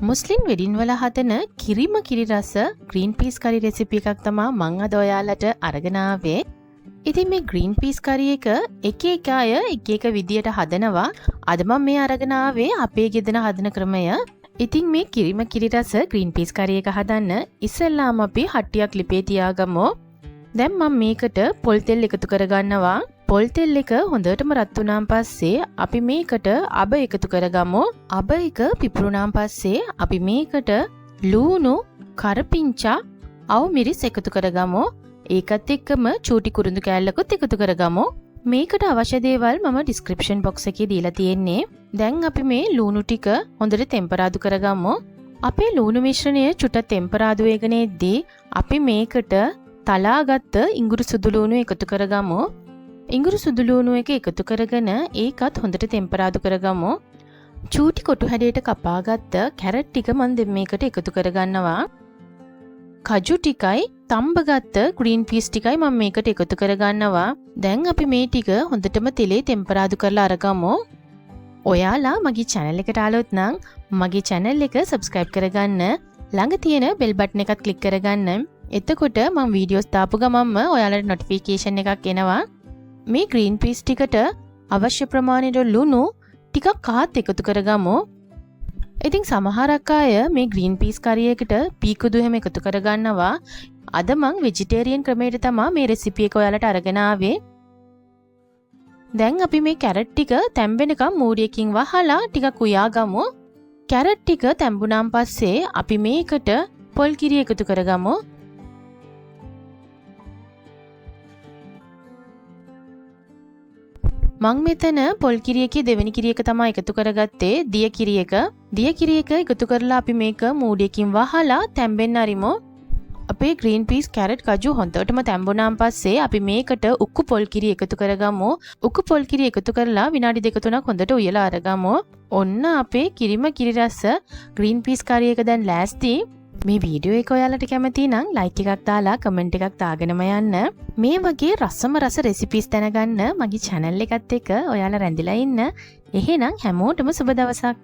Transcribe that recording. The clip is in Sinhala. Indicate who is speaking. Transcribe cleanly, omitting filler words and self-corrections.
Speaker 1: මුස්ලිම් වෙඩින් වල හදන කිරිම කිරි රස ග්‍රීන් පීස් කරි රෙසිපි එකක් තමයි මම අද ඔයාලට අරගෙන ආවේ. ඉතින් මේ ග්‍රීන් පීස් කරි එක එක අය එක විදියට හදනවා. අද මම මේ අරගෙන ආවේ අපේ ගෙදර හදන ක්‍රමය. ඉතින් මේ කිරිම කිරි රස ග්‍රීන් පීස් කරි එක හදන්න ඉස්සෙල්ලාම අපි හට්ටියක් ලිපේ තියාගමු. දැන් මම මේකට පොල් තෙල් එකතු කරගන්නවා. පොල් තෙල් එක හොඳටම රත් වුණාන් පස්සේ අපි මේකට අබ එකතු කරගමු. අබ එක පිපුරුණාන් පස්සේ අපි මේකට ලූණු, කරපිංචා, අවු මිරිස් එකතු කරගමු. ඒකත් එක්කම චූටි කුරුඳු කෑල්ලකුත් එකතු කරගමු. මේකට අවශ්‍ය දේවල් මම ඩිස්ක්‍රිප්ෂන් බොක්ස් එකේ දීලා තියෙන්නේ. දැන් අපි මේ ලූණු ටික හොඳට ටෙම්පරාදු කරගමු. අපේ ලූණු මිශ්‍රණය චුට්ට ටෙම්පරාදු වෙගෙන ඉද්දී අපි මේකට තලාගත්ත ඉඟුරු සුදු ලූණු එකතු කරගමු. ඉඟුරු සුදු ලූණු එක එකතු කරගෙන ඒකත් හොඳට ටෙම්පරාදු කරගමු. චූටි කොටු හැඩයට කපාගත්ත කැරට් ටික මම දැන් මේකට එකතු කරගන්නවා. කජු ටිකයි තම්බගත්ත ග්‍රීන් පීස් ටිකයි මම මේකට එකතු කරගන්නවා. දැන් අපි මේ ටික හොඳටම තෙලේ ටෙම්පරාදු කරලා අරගමු. ඔයාලා මගේ channel එකට ආලොත් නම් මගේ channel එක subscribe කරගන්න. ළඟ තියෙන bell button එකත් click කරගන්න. එතකොට මම වීඩියෝස් දාපු ගමන්ම ඔයාලට notification එකක් එනවා. මේ ග්‍රීන් පීස් ටිකට අවශ්‍ය ප්‍රමාණයට ලුණු ටිකක් කාත් එකතු කරගමු. ඉතින් සමහරක් අය මේ ග්‍රීන් පීස් කරි එකට පීකුදු හැම එකතු කරගන්නවා. අද මං වෙජිටේරියන් ක්‍රමයට තමයි මේ රෙසිපි එක ඔයාලට අරගෙන ආවේ. දැන් අපි මේ කැරට් ටික තැම්බෙනකම් මූඩියකින් වහලා ටිකක් උයාගමු. කැරට් ටික තැම්බුණාන් පස්සේ අපි මේකට පොල් කිරි එකතු කරගමු. මං මෙතන පොල් කිරි එකේ දෙවෙනි කිරි එක තමයි එකතු කරගත්තේ දිය කිරි එක. දිය කිරි එක එකතු කරලා අපි මේක මූඩියකින් වහලා තැම්බෙන්න අරිමු. අපේ ග්‍රීන් පීස් කැරට් කජු හොඳටම තැම්බුණාන් පස්සේ අපි මේකට උක්කු පොල් කිරි එකතු කරගමු. උක්කු පොල් කිරි එකතු කරලා විනාඩි 2-3ක් හොඳට උයලා අරගමු. ඔන්න අපේ කිරිම කිරි රස ග්‍රීන් පීස් කරි එක දැන් ලෑස්ති. මේ වීඩියෝ එක ඔයාලට කැමති නම් ලයික් එකක් දාලා කමෙන්ට් එකක් දාගෙනම යන්න. මේ වගේ රසම රස රෙසිපීස් දැනගන්න මගේ channel එකත් එක්ක ඔයාලා රැඳිලා ඉන්න. එහෙනම් හැමෝටම සුබ දවසක්.